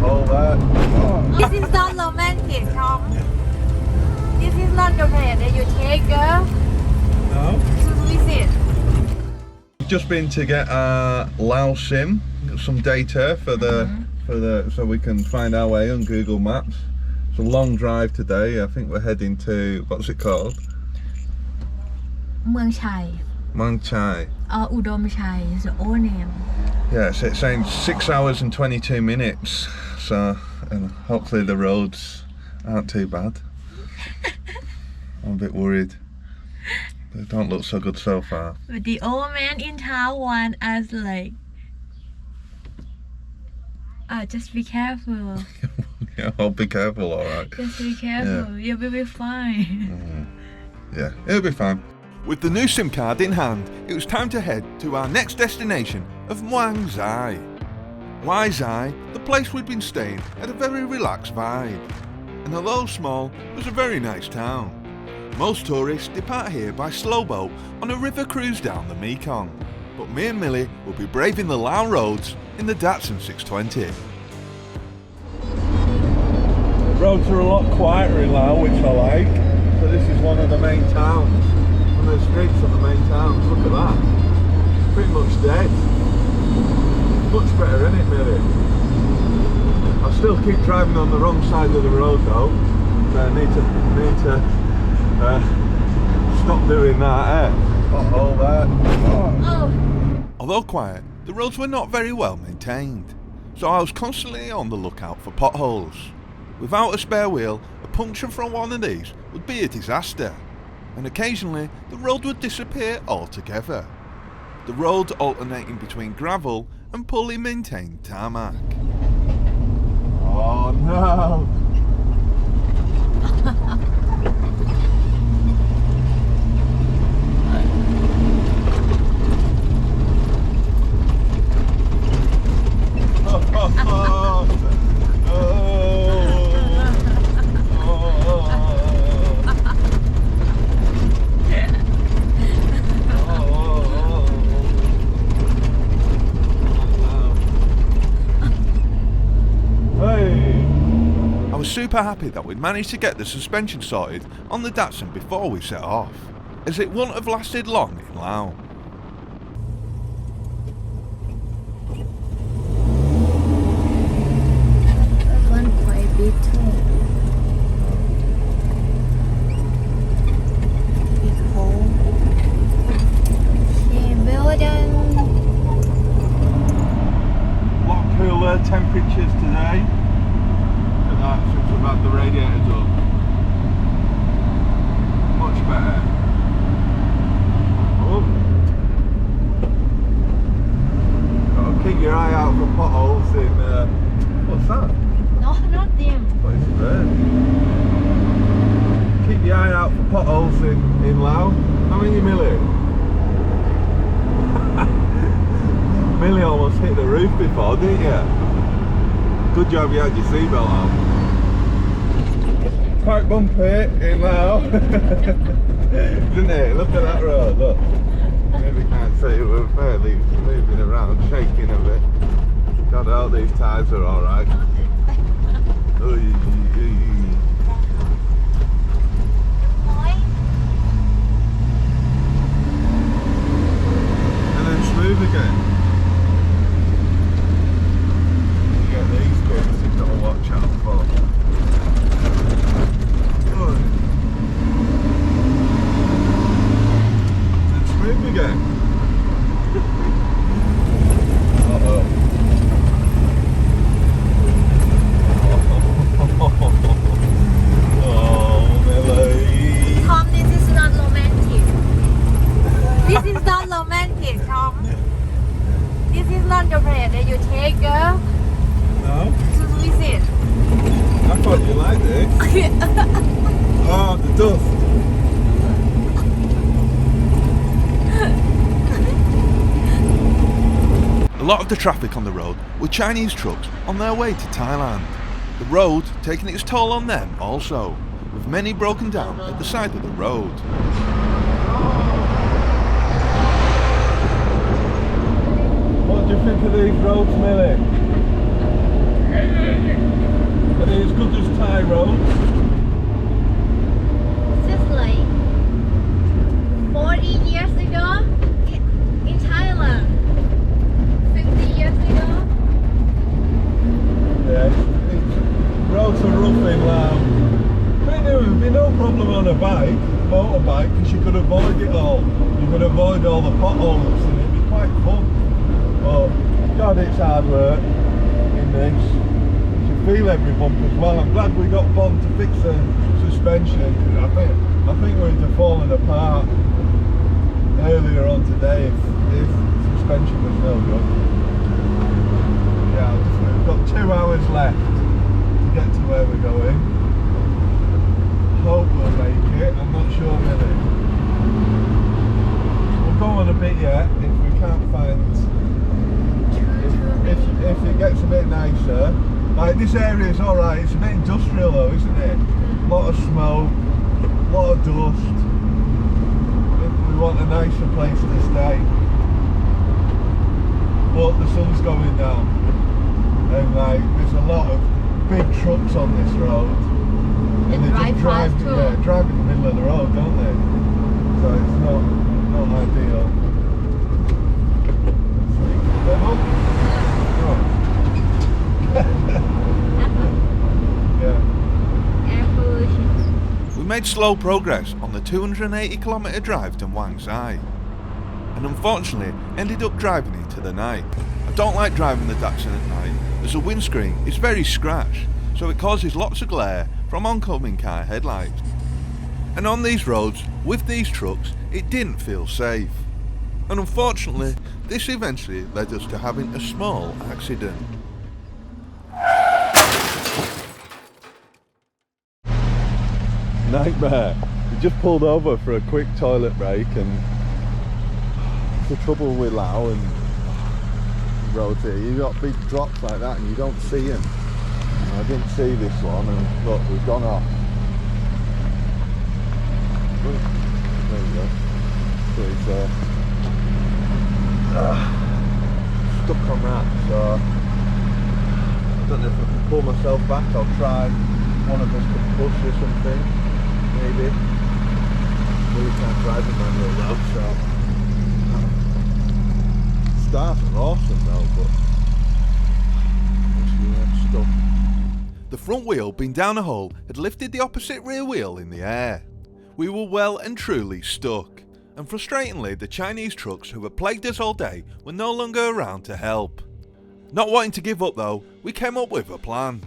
Hold that. Oh. This is not romantic, Tom. This is not the place that you take girl No. to visit. We've just been to get our Lao sim, some data for the so we can find our way on Google Maps. It's a long drive today. I think we're heading to, what's it called? เมืองชัย Mang Chai. อุดมชัย is the old name. Yeah, so it's saying 6 hours and 22 minutes. So, and hopefully the roads aren't too bad. I'm a bit worried. They don't look so good so far. But the old man in town want us like, just be careful. Yeah, I'll be careful, alright. Just be careful. You will be fine. Yeah, it'll be fine. With the new SIM card in hand, it was time to head to our next destination of Muang Zai. Wai Zai, the place we'd been staying, had a very relaxed vibe. And although small, it was a very nice town. Most tourists depart here by slow boat on a river cruise down the Mekong. But me and Millie will be braving the Lao roads in the Datsun 620. The roads are a lot quieter in Laos, which I like. So this is one of the main towns. One of the streets of the main towns. Look at that. Pretty much dead. Much better, isn't it, really? I still keep driving on the wrong side of the road though. I need to stop doing that, eh? Oh, that. Oh. Although quiet, the roads were not very well maintained, so I was constantly on the lookout for potholes. Without a spare wheel, a puncture from one of these would be a disaster, and occasionally the road would disappear altogether. The road alternating between gravel and poorly maintained tarmac. Oh no! I was super happy that we'd managed to get the suspension sorted on the Datsun before we set off, as it wouldn't have lasted long in Laos. One quite big too. Big hole. Okay, building. Lot cooler temperatures today. Look at that, since we've had the radiators up. Much better. Oh. Gotta keep your eye out for potholes in, what's that? No, not them. What is it there? Keep your eye out for potholes in Laos. How many, Millie? Millie almost hit the roof before, didn't you? Good job you had your seatbelt on. Quite bumpy in Laos. Isn't it? Look at that road, look. Maybe can't see, we're fairly moving around, shaking a bit. God, all these tyres are alright. And then smooth again. You get these bits you've got to watch out for. And smooth again. Uh-oh. Oh, Millie. Tom, this is not romantic. This is not romantic, Tom. This is not the place that you take girl No? to visit. I thought you liked this. Oh, the dust. A lot of the traffic on the road were Chinese trucks on their way to Thailand. The road taking its toll on them also, with many broken down at the side of the road. What do you think of these roads, Millie? Are they as good as Thai roads? Just like 40 years ago in Thailand. 50 years ago. Yeah, roads are rough in Laos. But there would be no problem on a bike, motorbike, because you could avoid it all. You could avoid all the potholes and it'd be quite fun. But God, it's hard work in this. You feel every bump as well. I'm glad we got Bond to fix the suspension. I think we'd have fallen apart earlier on today if suspension was no good. Yeah, we've got 2 hours left to get to where we're going. Hope we'll make it. I'm not sure really. We'll go on a bit yet if we can't find. If it gets a bit nicer. Like this area is alright, it's a bit industrial though, isn't it? A lot of smoke, a lot of dust. We want a nicer place to stay. But the sun's going down. And like there's a lot of big trucks on this road. They And they drive just drive, fast too. yeah, drive in the middle of the road, don't they? So it's not ideal. Them up? Oh. Yeah. Air pollution. We made slow progress on the 280km drive to Muang Thai, and unfortunately ended up driving into the night. I don't like driving the Datsun at night as the windscreen is very scratched, so it causes lots of glare from oncoming car headlights. And on these roads, with these trucks, it didn't feel safe. And unfortunately, this eventually led us to having a small accident. Nightmare. We just pulled over for a quick toilet break, and the trouble with Laos and roads here, you got big drops like that and you don't see them. I didn't see this one, and look, we've gone off. There we go. So it's stuck on that, so I don't know if I can pull myself back. I'll try. One of us could push or something, maybe. We can't drive the manual though, so stars are awesome though, but stuck. The front wheel being down a hole had lifted the opposite rear wheel in the air. We were well and truly stuck, and frustratingly the Chinese trucks who had plagued us all day were no longer around to help. Not wanting to give up though, we came up with a plan.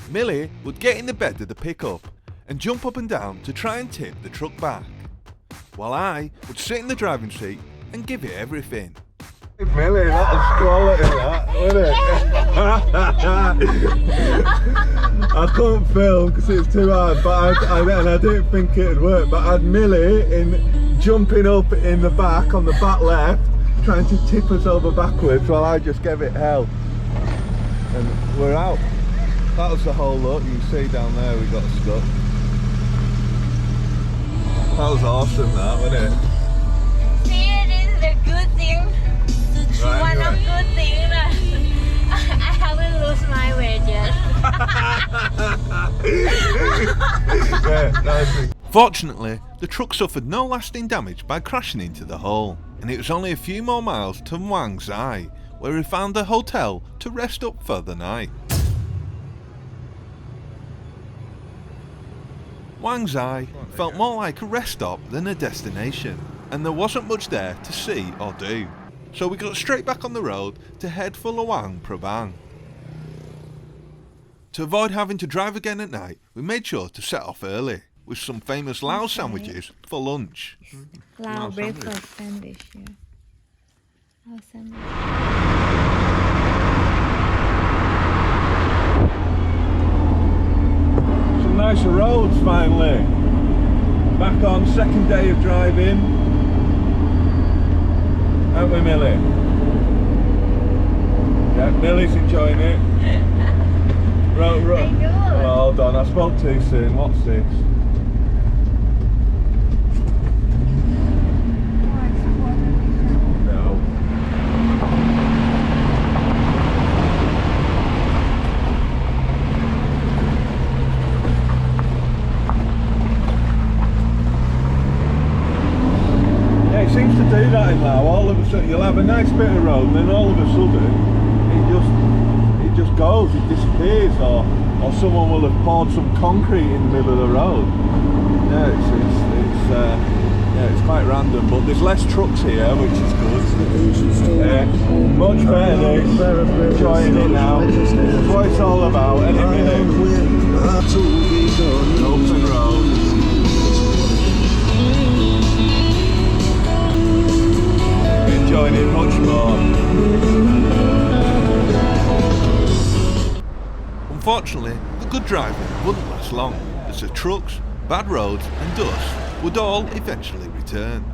Millie would get in the bed of the pickup and jump up and down to try and tip the truck back, while I would sit in the driving seat and give it everything. Millie, that was quality that, wasn't it? I couldn't film because it's too hard, but I didn't think it'd work, but I had Millie jumping up in the back, on the back left, trying to tip us over backwards while I just gave it hell. And we're out. That was the whole look, you can see down there we got stuck. That was awesome that, wasn't it? See, it is the good thing. Right, One of good things that I haven't lost my weight yet. Yeah, nice. Fortunately, the truck suffered no lasting damage by crashing into the hole, and it was only a few more miles to Muang Thai, where we found a hotel to rest up for the night. Muang Thai felt more like a rest stop than a destination, and there wasn't much there to see or do, so we got straight back on the road to head for Luang Prabang. To avoid having to drive again at night, we made sure to set off early, with some famous Lao sandwiches for lunch. Lao breakfast sandwich, yeah. Lao sandwich. Some nicer roads finally. Back on, second day of driving. Aren't we, Millie? Yeah, Millie's enjoying it. Right. Oh, hold on, I spoke too soon. What's this? No. So you'll have a nice bit of road, and then all of a sudden, it just goes, it disappears, or someone will have poured some concrete in the middle of the road. Yeah, it's quite random, but there's less trucks here, which is good. Much better this, enjoying it now. That's what it's all about, any minute. Open road. Enjoying it much more. Unfortunately, the good driving wouldn't last long, as the trucks, bad roads and dust would all eventually return.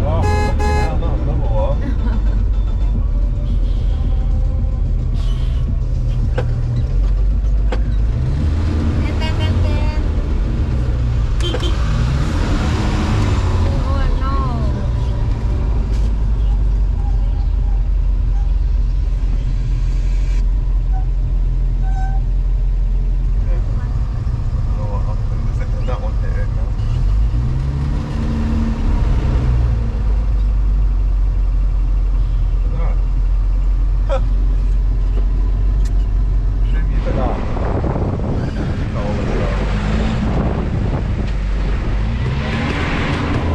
Oh, yeah, not another one. Oh no. That one hit it now. Shouldn't you do that?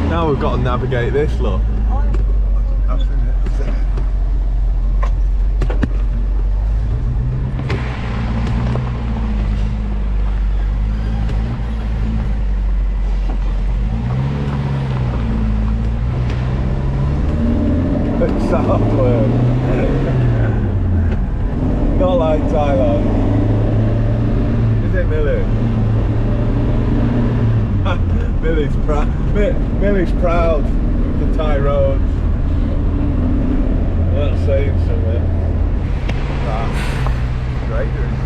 Now we've got to navigate this, look. It's awkward. Not like Thailand. Is it, Millie? Millie's proud of the Thai roads. That's saying something. That's great doing that.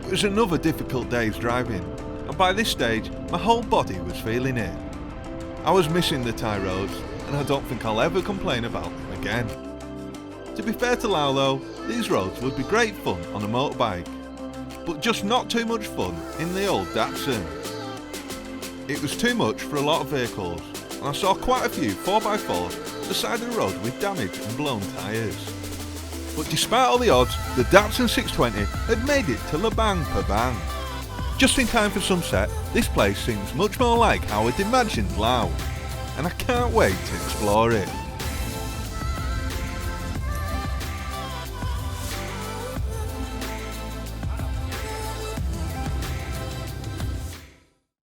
It was another difficult day's driving, and by this stage my whole body was feeling it. I was missing the Thai roads, and I don't think I'll ever complain about them again. To be fair to Lau though, these roads would be great fun on a motorbike, but just not too much fun in the old Datsun. It was too much for a lot of vehicles, and I saw quite a few 4x4s at the side of the road with damaged and blown tyres. But despite all the odds, the Datsun 620 had made it to Labang Pabang. Just in time for sunset, this place seems much more like how I'd imagined Laos, and I can't wait to explore it.